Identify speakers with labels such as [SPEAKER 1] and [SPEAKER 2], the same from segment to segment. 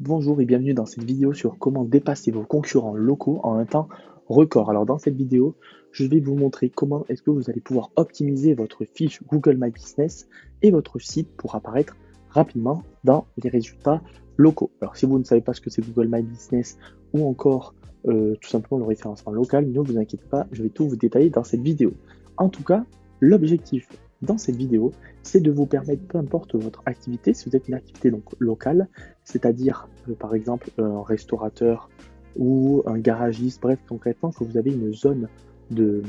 [SPEAKER 1] Bonjour et bienvenue dans cette vidéo sur comment dépasser vos concurrents locaux en un temps record. Alors dans cette vidéo, je vais vous montrer comment est-ce que vous allez pouvoir optimiser votre fiche Google My Business et votre site pour apparaître rapidement dans les résultats locaux. Alors si vous ne savez pas ce que c'est Google My Business ou encore tout simplement le référencement local, ne vous inquiétez pas, je vais tout vous détailler dans cette vidéo. En tout cas, l'objectif dans cette vidéo, c'est de vous permettre, peu importe votre activité, si vous êtes une activité donc locale, c'est-à-dire par exemple un restaurateur ou un garagiste, bref, concrètement, que vous avez une zone de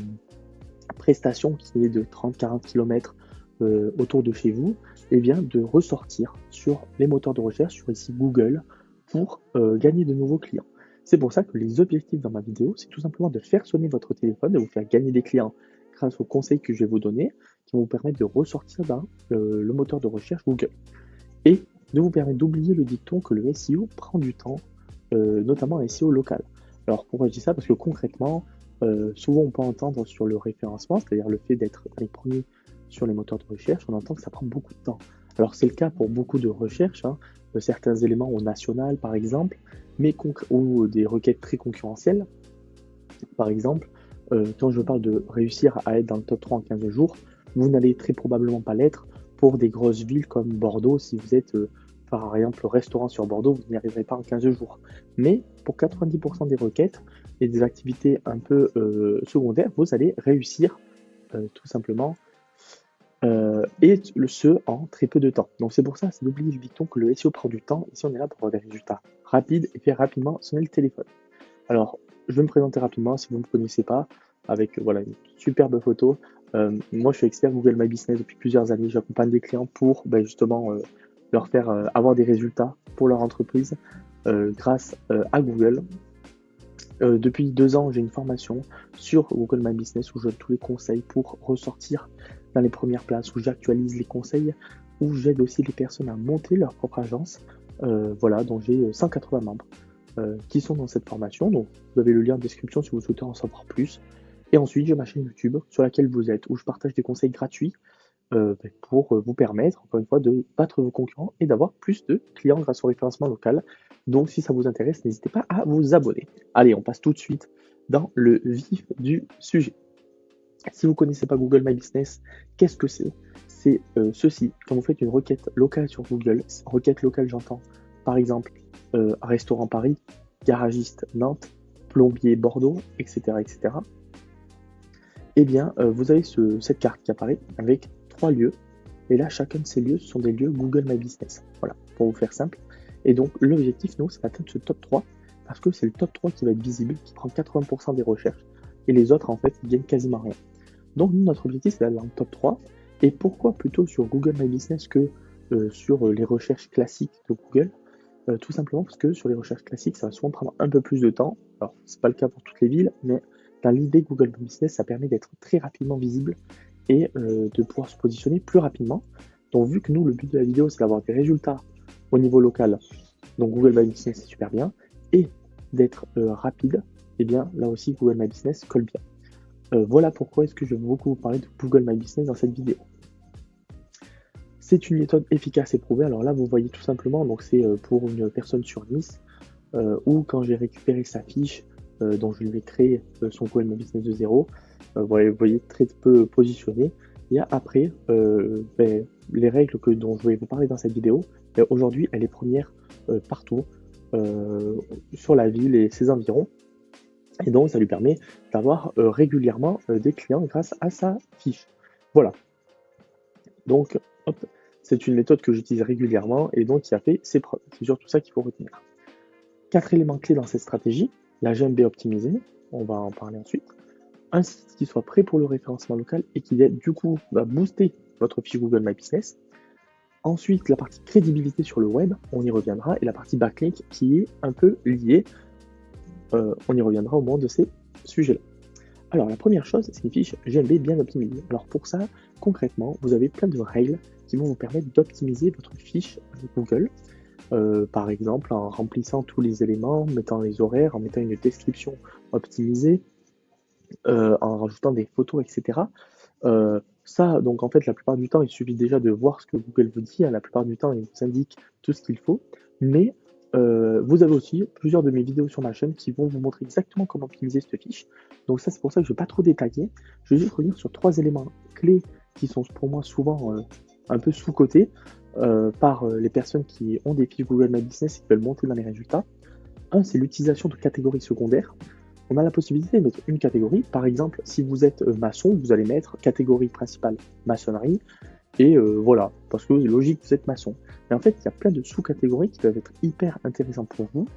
[SPEAKER 1] prestation qui est de 30-40 km autour de chez vous, et bien de ressortir sur les moteurs de recherche, sur ici Google, pour gagner de nouveaux clients. C'est pour ça que les objectifs dans ma vidéo, c'est tout simplement de faire sonner votre téléphone, de vous faire gagner des clients grâce aux conseils que je vais vous donner, qui vont vous permettre de ressortir dans le moteur de recherche Google. Et de vous permettre d'oublier le dicton que le SEO prend du temps, notamment un SEO local. Alors pourquoi je dis ça? Parce que concrètement, souvent on peut entendre sur le référencement, c'est-à-dire le fait d'être les premiers sur les moteurs de recherche, on entend que ça prend beaucoup de temps. Alors c'est le cas pour beaucoup de recherches, hein, certains éléments au national par exemple, mais ou des requêtes très concurrentielles. Par exemple, quand je parle de réussir à être dans le top 3 en 15 jours, vous n'allez très probablement pas l'être pour des grosses villes comme Bordeaux. Si vous êtes, par exemple, restaurant sur Bordeaux, vous n'y arriverez pas en 15 jours. Mais pour 90% des requêtes et des activités un peu secondaires, vous allez réussir tout simplement et ce en très peu de temps. Donc c'est pour ça, c'est d'oublier le dicton que le SEO prend du temps. Ici, on est là pour avoir des résultats rapides et faire rapidement sonner le téléphone. Alors, je vais me présenter rapidement si vous ne me connaissez pas, avec voilà, une superbe photo. Moi, je suis expert Google My Business depuis plusieurs années. J'accompagne des clients pour justement leur faire avoir des résultats pour leur entreprise grâce à Google. Depuis 2 ans, j'ai une formation sur Google My Business où je donne tous les conseils pour ressortir dans les premières places, où j'actualise les conseils, où j'aide aussi les personnes à monter leur propre agence. Voilà, donc j'ai 180 membres qui sont dans cette formation. Donc, vous avez le lien en description si vous souhaitez en savoir plus. Et ensuite, j'ai ma chaîne YouTube sur laquelle vous êtes, où je partage des conseils gratuits pour vous permettre, encore une fois, de battre vos concurrents et d'avoir plus de clients grâce au référencement local. Donc, si ça vous intéresse, n'hésitez pas à vous abonner. Allez, on passe tout de suite dans le vif du sujet. Si vous ne connaissez pas Google My Business, qu'est-ce que c'est? C'est ceci. Quand vous faites une requête locale sur Google, requête locale, j'entends par exemple restaurant Paris, garagiste Nantes, plombier Bordeaux, etc. etc. Eh bien, vous avez cette carte qui apparaît avec 3 lieux. Et là, chacun de ces lieux, ce sont des lieux Google My Business. Voilà, pour vous faire simple. Et donc, l'objectif, nous, c'est d'atteindre ce top 3, parce que c'est le top 3 qui va être visible, qui prend 80% des recherches. Et les autres, en fait, ils gagnent quasiment rien. Donc, nous, notre objectif, c'est d'aller dans le top 3. Et pourquoi plutôt sur Google My Business que sur les recherches classiques de Google? Tout simplement parce que sur les recherches classiques, ça va souvent prendre un peu plus de temps. Alors, c'est pas le cas pour toutes les villes, mais dans l'idée Google My Business, ça permet d'être très rapidement visible et de pouvoir se positionner plus rapidement. Donc, vu que nous, le but de la vidéo, c'est d'avoir des résultats au niveau local, donc Google My Business, c'est super bien, et d'être rapide, et bien là aussi, Google My Business colle bien. Voilà pourquoi est-ce que je vais beaucoup vous parler de Google My Business dans cette vidéo. C'est une méthode efficace et prouvée. Alors là, vous voyez tout simplement, donc c'est pour une personne sur Nice, ou quand j'ai récupéré sa fiche, dont je lui ai créé son Google My Business de zéro, vous voyez très peu positionné. Et après, les règles dont je vais vous parler dans cette vidéo, aujourd'hui, elle est première partout sur la ville et ses environs. Et donc, ça lui permet d'avoir régulièrement des clients grâce à sa fiche. Voilà. Donc, hop, c'est une méthode que j'utilise régulièrement et donc qui a fait ses preuves. C'est surtout ça qu'il faut retenir. 4 éléments clés dans cette stratégie. La GMB optimisée, on va en parler ensuite. Un site qui soit prêt pour le référencement local et qui du coup va booster votre fiche Google My Business. Ensuite, la partie crédibilité sur le web, on y reviendra, et la partie backlink qui est un peu liée, on y reviendra au moment de ces sujets-là. Alors la première chose, c'est une fiche GMB bien optimisée. Alors pour ça, concrètement, vous avez plein de règles qui vont vous permettre d'optimiser votre fiche Google. Par exemple, en remplissant tous les éléments, en mettant les horaires, en mettant une description optimisée, en rajoutant des photos, etc. Ça, donc en fait, la plupart du temps, il suffit déjà de voir ce que Google vous dit. La plupart du temps, il vous indique tout ce qu'il faut. Mais Vous avez aussi plusieurs de mes vidéos sur ma chaîne qui vont vous montrer exactement comment optimiser cette fiche. Donc ça, c'est pour ça que je ne vais pas trop détailler. Je vais juste revenir sur 3 éléments clés qui sont pour moi souvent un peu sous-cotés par les personnes qui ont des fiches Google My Business et qui veulent monter dans les résultats. Un, c'est l'utilisation de catégories secondaires. On a la possibilité de mettre une catégorie. Par exemple, si vous êtes maçon, vous allez mettre catégorie principale maçonnerie. Et voilà, parce que c'est logique, vous êtes maçon. Mais en fait, il y a plein de sous-catégories qui peuvent être hyper intéressantes pour vous.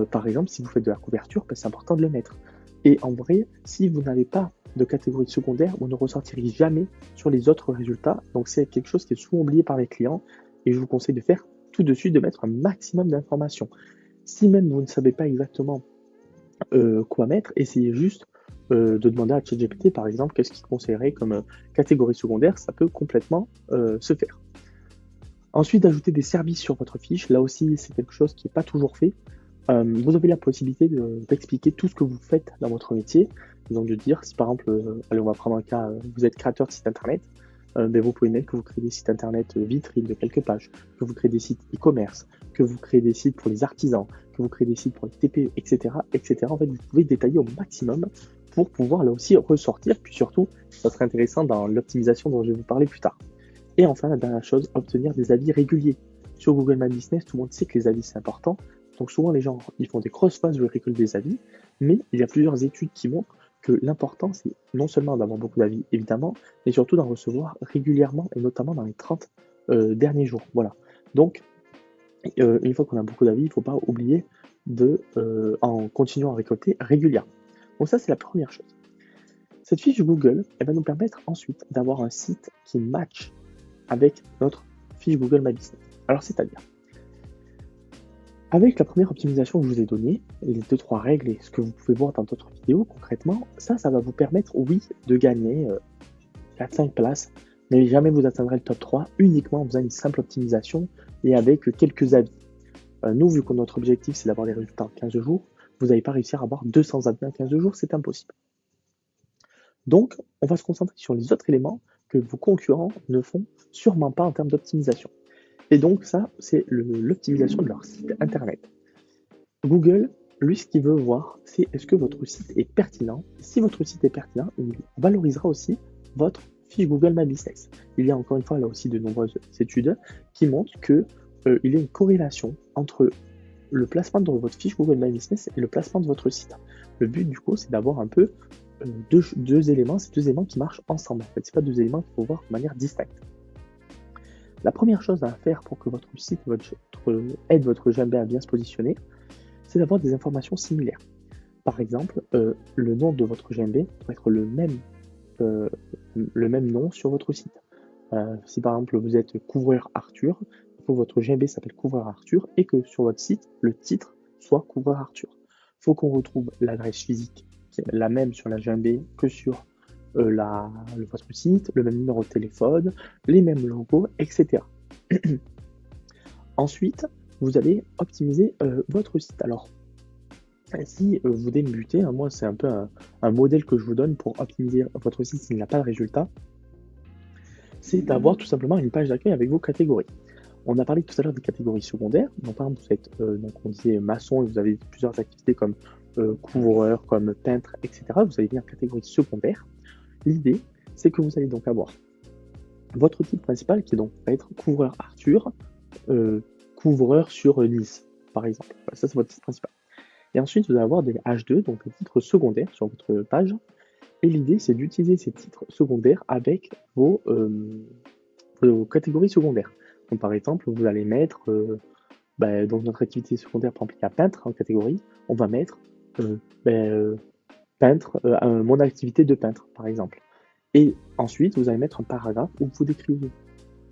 [SPEAKER 1] Par exemple, si vous faites de la couverture, ben, c'est important de le mettre. Et en vrai, si vous n'avez pas de catégorie secondaire, vous ne ressortirez jamais sur les autres résultats. Donc c'est quelque chose qui est souvent oublié par les clients. Et je vous conseille de faire tout de suite, de mettre un maximum d'informations. Si même vous ne savez pas exactement quoi mettre, essayez juste de demander à ChatGPT par exemple qu'est-ce qu'il conseillerait comme catégorie secondaire, ça peut complètement se faire. Ensuite, d'ajouter des services sur votre fiche, là aussi c'est quelque chose qui n'est pas toujours fait. Vous avez la possibilité d'expliquer tout ce que vous faites dans votre métier, donc de dire si par exemple, allez on va prendre un cas, vous êtes créateur de site internet, ben, vous pouvez mettre que vous créez des sites internet vitrines de quelques pages, que vous créez des sites e-commerce, que vous créez des sites pour les artisans, que vous créez des sites pour les TPE, etc., etc. En fait, vous pouvez détailler au maximum pour pouvoir là aussi ressortir. Puis surtout, ça serait intéressant dans l'optimisation dont je vais vous parler plus tard. Et enfin, la dernière chose, obtenir des avis réguliers. Sur Google My Business, tout le monde sait que les avis c'est important. Donc souvent les gens ils font des cross-phases, je récolte des avis, mais il y a plusieurs études qui montrent que l'important c'est non seulement d'avoir beaucoup d'avis évidemment, mais surtout d'en recevoir régulièrement et notamment dans les 30 derniers jours. Voilà. Donc une fois qu'on a beaucoup d'avis, il ne faut pas oublier de en continuant à récolter régulièrement. Donc ça c'est la première chose. Cette fiche Google, elle va nous permettre ensuite d'avoir un site qui match avec notre fiche Google My Business. Alors c'est-à-dire, avec la première optimisation que je vous ai donnée, les 2-3 règles et ce que vous pouvez voir dans d'autres vidéos, concrètement, ça va vous permettre, oui, de gagner 4-5 places, mais jamais vous atteindrez le top 3 uniquement en faisant une simple optimisation et avec quelques avis. Nous, vu que notre objectif c'est d'avoir des résultats en 15 jours, vous n'allez pas réussir à avoir 200 avis en 15 jours, c'est impossible. Donc, on va se concentrer sur les autres éléments que vos concurrents ne font sûrement pas en termes d'optimisation. Et donc ça, c'est l'optimisation de leur site internet. Google, lui, ce qu'il veut voir, c'est est-ce que votre site est pertinent. Si votre site est pertinent, il valorisera aussi votre fiche Google My Business. Il y a encore une fois là aussi de nombreuses études qui montrent qu'il y a une corrélation entre le placement de votre fiche Google My Business et le placement de votre site. Le but du coup, c'est d'avoir un peu deux éléments, ces deux éléments qui marchent ensemble. En fait, c'est pas deux éléments qu'il faut voir de manière distincte. La première chose à faire pour que votre site aide votre GMB à bien se positionner, c'est d'avoir des informations similaires. Par exemple, le nom de votre GMB doit être le même nom sur votre site. Si par exemple vous êtes couvreur Arthur, il faut que votre GMB s'appelle couvreur Arthur et que sur votre site, le titre soit couvreur Arthur. Il faut qu'on retrouve l'adresse physique qui est la même sur la GMB que sur votre site, le même numéro de téléphone, les mêmes logos, etc. Ensuite, vous allez optimiser votre site. Alors, si vous débutez, hein, moi c'est un peu un modèle que je vous donne pour optimiser votre site s'il n'a pas de résultat, c'est d'avoir tout simplement une page d'accueil avec vos catégories. On a parlé tout à l'heure des catégories secondaires. Donc, par exemple, vous êtes, on disait maçon et vous avez plusieurs activités comme couvreur, comme peintre, etc. Vous allez venir en catégorie secondaire. L'idée, c'est que vous allez donc avoir votre titre principal qui donc va être couvreur Arthur, couvreur sur Nice, par exemple. Voilà, ça, c'est votre titre principal. Et ensuite, vous allez avoir des H2, donc des titres secondaires sur votre page. Et l'idée, c'est d'utiliser ces titres secondaires avec vos catégories secondaires. Donc, par exemple, vous allez mettre, donc notre activité secondaire, par exemple, il y a peintre en catégorie, on va mettre peintre, mon activité de peintre, par exemple. Et ensuite, vous allez mettre un paragraphe où vous décrivez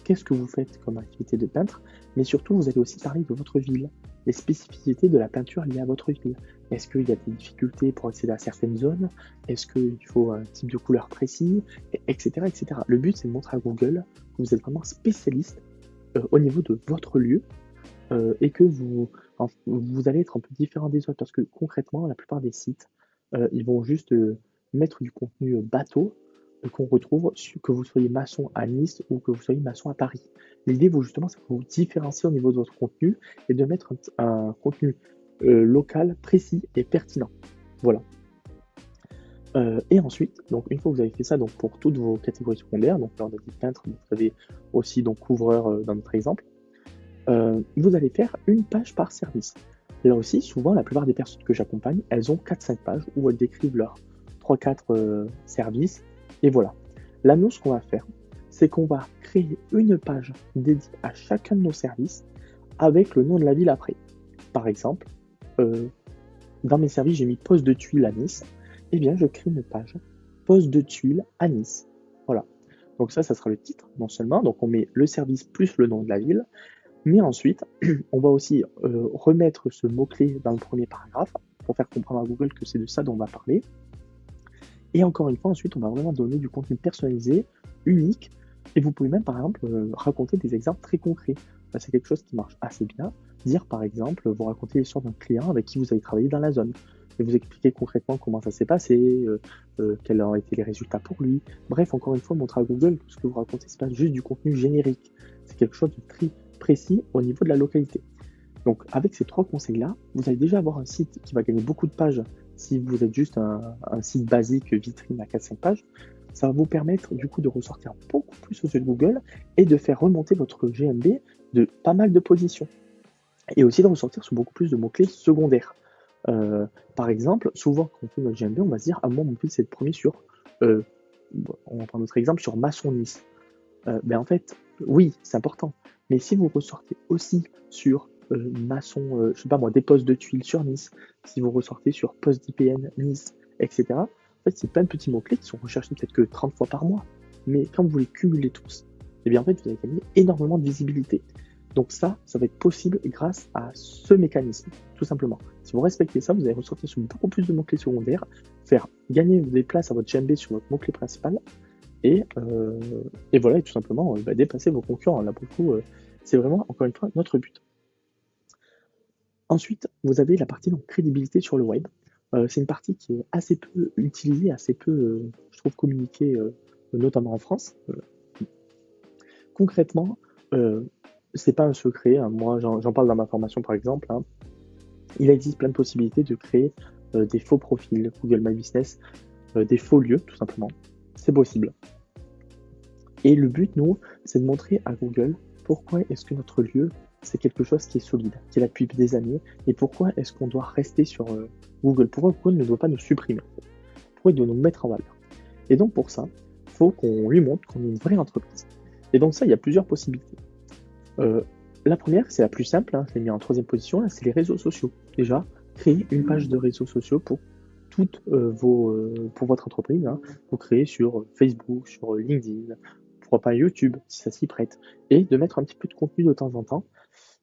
[SPEAKER 1] qu'est-ce que vous faites comme activité de peintre, mais surtout, vous allez aussi parler de votre ville, les spécificités de la peinture liée à votre ville. Est-ce qu'il y a des difficultés pour accéder à certaines zones? Est-ce qu'il faut un type de couleur précis? Etc., etc. Le but, c'est de montrer à Google que vous êtes vraiment spécialiste au niveau de votre lieu et que vous allez être un peu différent des autres parce que concrètement, la plupart des sites, ils vont juste mettre du contenu bateau qu'on retrouve, que vous soyez maçon à Nice ou que vous soyez maçon à Paris. L'idée, vous, justement, c'est de vous différencier au niveau de votre contenu et de mettre un contenu local, précis et pertinent. Voilà. Et ensuite, donc une fois que vous avez fait ça donc pour toutes vos catégories secondaires, donc là on a dit peintre, mais vous avez aussi donc couvreur dans notre exemple, vous allez faire une page par service. Là aussi, souvent, la plupart des personnes que j'accompagne, elles ont 4-5 pages où elles décrivent leurs 3-4 services, et voilà. Là, nous, ce qu'on va faire, c'est qu'on va créer une page dédiée à chacun de nos services avec le nom de la ville après. Par exemple, dans mes services, j'ai mis poste de tuiles à Nice. Eh bien, je crée une page poste de tuiles à Nice. Voilà. Donc ça sera le titre, non seulement. Donc on met le service plus le nom de la ville. Mais ensuite, on va aussi remettre ce mot-clé dans le premier paragraphe pour faire comprendre à Google que c'est de ça dont on va parler. Et encore une fois, ensuite, on va vraiment donner du contenu personnalisé, unique. Et vous pouvez même, par exemple, raconter des exemples très concrets. C'est quelque chose qui marche assez bien. Dire, par exemple, vous racontez l'histoire d'un client avec qui vous avez travaillé dans la zone. Et vous expliquez concrètement comment ça s'est passé, quels ont été les résultats pour lui. Bref, encore une fois, montrer à Google que ce que vous racontez, c'est pas juste du contenu générique. C'est quelque chose de très précis au niveau de la localité. Donc, avec ces 3 conseils-là, vous allez déjà avoir un site qui va gagner beaucoup de pages si vous êtes juste un site basique vitrine à 4-5 pages. Ça va vous permettre du coup de ressortir beaucoup plus aux yeux de Google et de faire remonter votre GMB de pas mal de positions. Et aussi de ressortir sur beaucoup plus de mots-clés secondaires. Par exemple, souvent quand on fait notre GMB, on va se dire, ah moi mon but c'est de premier sur, on va prendre notre exemple sur Maçon Nice. Ben en fait, oui, c'est important. Mais si vous ressortez aussi sur maçon, je sais pas moi, des postes de tuiles sur Nice, si vous ressortez sur poste d'IPN Nice, etc. En fait, c'est plein de petits mots-clés qui sont recherchés peut-être que 30 fois par mois. Mais quand vous les cumulez tous, eh bien en fait, vous allez gagner énormément de visibilité. Donc ça va être possible grâce à ce mécanisme, tout simplement. Si vous respectez ça, vous allez ressortir sur beaucoup plus de mots-clés secondaires, faire gagner des places à votre GMB sur votre mot-clé principal, et voilà, et tout simplement dépasser vos concurrents. Là, pour le coup, c'est vraiment, encore une fois, notre but. Ensuite, vous avez la partie donc, crédibilité sur le web. C'est une partie qui est assez peu utilisée, assez peu, je trouve, communiquée, notamment en France. Concrètement, c'est pas un secret, hein. Moi, j'en parle dans ma formation, par exemple, hein. Il existe plein de possibilités de créer des faux profils Google My Business, des faux lieux, tout simplement. C'est possible. Et le but, nous, c'est de montrer à Google pourquoi est-ce que notre lieu, c'est quelque chose qui est solide, qui est là depuis des années, et pourquoi est-ce qu'on doit rester sur Google, pourquoi Google ne doit pas nous supprimer, pourquoi il doit nous mettre en valeur. Et donc pour ça, il faut qu'on lui montre qu'on est une vraie entreprise. Et donc ça, il y a plusieurs possibilités. La première, c'est la plus simple, hein, je l'ai mis en 3e position, là, c'est les réseaux sociaux. Déjà, créer une page de réseaux sociaux pour pour votre entreprise. Hein. Vous créez sur Facebook, sur LinkedIn, pourquoi pas YouTube, si ça s'y prête, et de mettre un petit peu de contenu de temps en temps.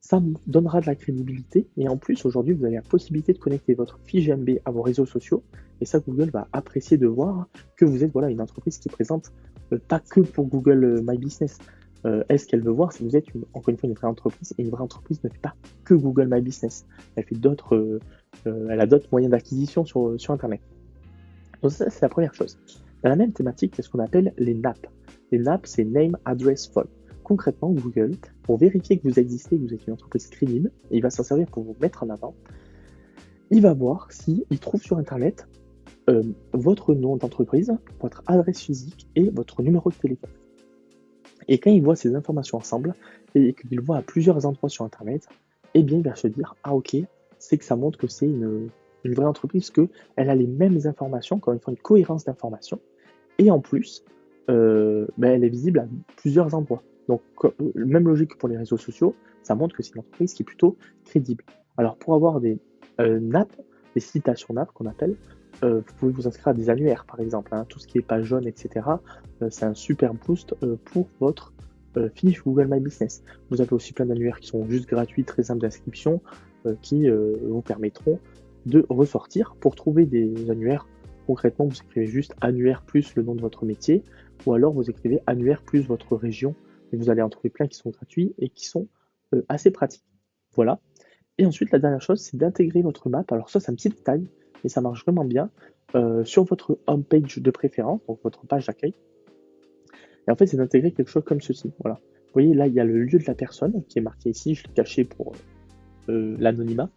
[SPEAKER 1] Ça vous donnera de la crédibilité, et en plus, aujourd'hui, vous avez la possibilité de connecter votre fiche GMB à vos réseaux sociaux, et ça, Google va apprécier de voir que vous êtes une entreprise qui présente pas que pour Google My Business. Elle, ce qu'elle veut voir, c'est que vous êtes encore une fois une vraie entreprise, et une vraie entreprise ne fait pas que Google My Business. Elle fait elle a d'autres moyens d'acquisition sur Internet. Donc ça, c'est la première chose. Dans la même thématique, c'est ce qu'on appelle les NAP. Les NAP, c'est Name, Address, Phone. Concrètement, Google, pour vérifier que vous existez, que vous êtes une entreprise crédible, et il va s'en servir pour vous mettre en avant, il va voir s'il trouve sur Internet votre nom d'entreprise, votre adresse physique et votre numéro de téléphone. Et quand il voit ces informations ensemble, et qu'il voit à plusieurs endroits sur Internet, eh bien, il va se dire, ah ok, c'est que ça montre que c'est une vraie entreprise, qu'elle a les mêmes informations, encore une fois, une cohérence d'informations, et en plus, elle est visible à plusieurs endroits. Donc, même logique que pour les réseaux sociaux, ça montre que c'est une entreprise qui est plutôt crédible. Alors, pour avoir des NAP, des citations NAP qu'on appelle, vous pouvez vous inscrire à des annuaires, par exemple, hein, tout ce qui est page jaune, etc. C'est un super boost pour votre fiche Google My Business. Vous avez aussi plein d'annuaires qui sont juste gratuits, très simples d'inscription, qui vous permettront de ressortir. Pour trouver des annuaires, concrètement, vous écrivez juste annuaire plus le nom de votre métier, ou alors vous écrivez annuaire plus votre région, et vous allez en trouver plein qui sont gratuits et qui sont assez pratiques. Voilà. Et ensuite, la dernière chose, c'est d'intégrer votre map. Alors ça, c'est un petit détail, mais ça marche vraiment bien. Sur votre homepage de préférence, donc votre page d'accueil, Et en fait, c'est d'intégrer quelque chose comme ceci. Voilà. Vous voyez, là, il y a le lieu de la personne qui est marqué ici. Je l'ai caché pour l'anonymat.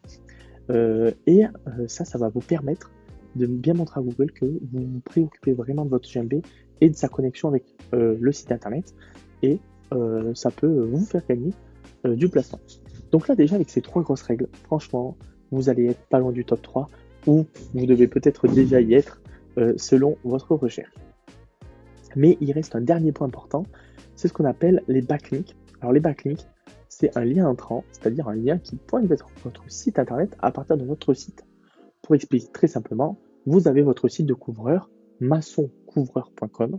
[SPEAKER 1] Ça va vous permettre de bien montrer à Google que vous vous préoccupez vraiment de votre GMB et de sa connexion avec le site internet. Et ça peut vous faire gagner du placement. Donc là, déjà, avec ces 3 grosses règles, franchement, vous allez être pas loin du top 3 ou vous devez peut-être déjà y être selon votre recherche. Mais il reste un dernier point important, c'est ce qu'on appelle les backlinks. Alors les backlinks, c'est un lien entrant, c'est-à-dire un lien qui pointe vers votre site internet à partir de votre site. Pour expliquer très simplement, vous avez votre site de couvreur, maçoncouvreur.com,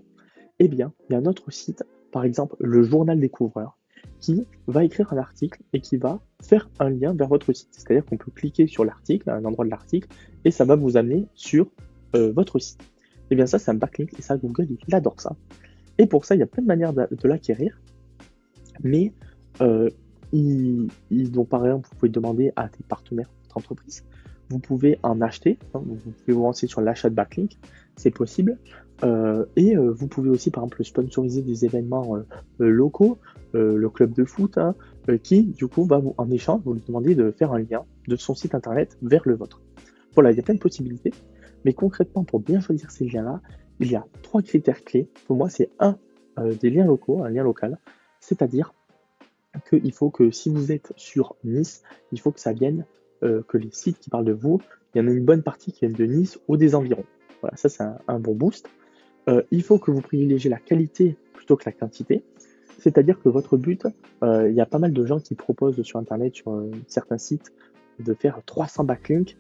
[SPEAKER 1] et bien, il y a un autre site, par exemple le journal des couvreurs, qui va écrire un article et qui va faire un lien vers votre site. C'est-à-dire qu'on peut cliquer sur l'article, à un endroit de l'article, et ça va vous amener sur votre site. Et bien ça, c'est un backlink, et ça, Google, il adore ça. Et pour ça, il y a plein de manières de l'acquérir, mais donc, par exemple, vous pouvez demander à des partenaires de votre entreprise, vous pouvez en acheter, hein, vous pouvez vous renseigner sur l'achat de backlink, c'est possible, vous pouvez aussi, par exemple, sponsoriser des événements locaux, le club de foot, hein, qui, du coup, va en échange, vous lui demander de faire un lien de son site internet vers le vôtre. Voilà, il y a plein de possibilités. Mais concrètement, pour bien choisir ces liens-là, il y a 3 critères clés. Pour moi, c'est des liens locaux, un lien local. C'est-à-dire qu'il faut que si vous êtes sur Nice, il faut que ça vienne, que les sites qui parlent de vous, il y en a une bonne partie qui viennent de Nice ou des environs. Voilà, ça c'est un bon boost. Il faut que vous privilégiez la qualité plutôt que la quantité. C'est-à-dire que votre but, il y a pas mal de gens qui proposent sur Internet, sur certains sites, de faire 300 backlinks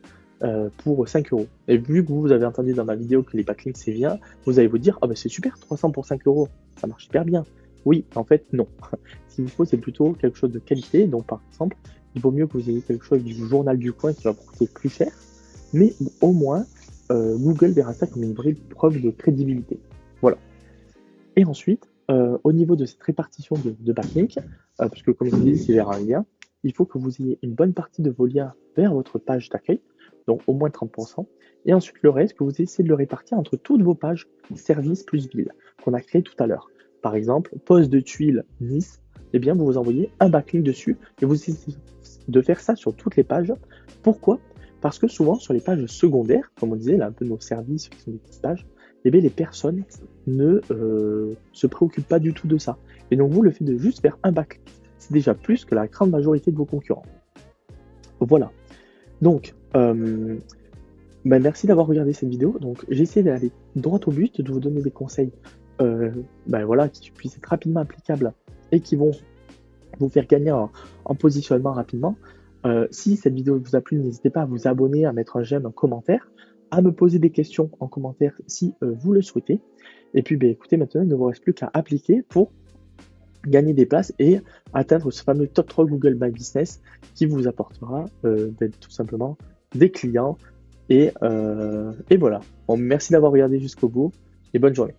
[SPEAKER 1] pour 5 €. Et vu que vous avez entendu dans ma vidéo que les backlinks c'est bien, vous allez vous dire, ah ben c'est super, 300 pour 5 €, ça marche super bien. Oui, en fait, non. Ce qu'il faut, c'est plutôt quelque chose de qualité. Donc, par exemple, il vaut mieux que vous ayez quelque chose du journal du coin qui va vous coûter plus cher, mais au moins, Google verra ça comme une vraie preuve de crédibilité. Voilà. Et ensuite, au niveau de cette répartition de backlinks, puisque comme je vous dis, c'est vers un lien, il faut que vous ayez une bonne partie de vos liens vers votre page d'accueil, donc au moins 30%, et ensuite le reste, que vous essayez de le répartir entre toutes vos pages services plus villes qu'on a créées tout à l'heure. Par exemple, poste de tuiles Nice, eh bien vous envoyez un backlink dessus et vous essayez de faire ça sur toutes les pages. Pourquoi? Parce que souvent sur les pages secondaires, comme on disait, là un peu nos services qui sont des petites pages, eh bien les personnes ne se préoccupent pas du tout de ça. Et donc vous, le fait de juste faire un backlink, c'est déjà plus que la grande majorité de vos concurrents. Voilà. Donc, merci d'avoir regardé cette vidéo. Donc j'ai essayé d'aller droit au but, de vous donner des conseils qui puissent être rapidement applicables et qui vont vous faire gagner en positionnement rapidement. Si cette vidéo vous a plu, n'hésitez pas à vous abonner, à mettre un j'aime, un commentaire, à me poser des questions en commentaire si vous le souhaitez. Et puis écoutez, maintenant il ne vous reste plus qu'à appliquer pour gagner des places et atteindre ce fameux top 3 Google My Business qui vous apportera tout simplement des clients et voilà. Bon, merci d'avoir regardé jusqu'au bout et bonne journée.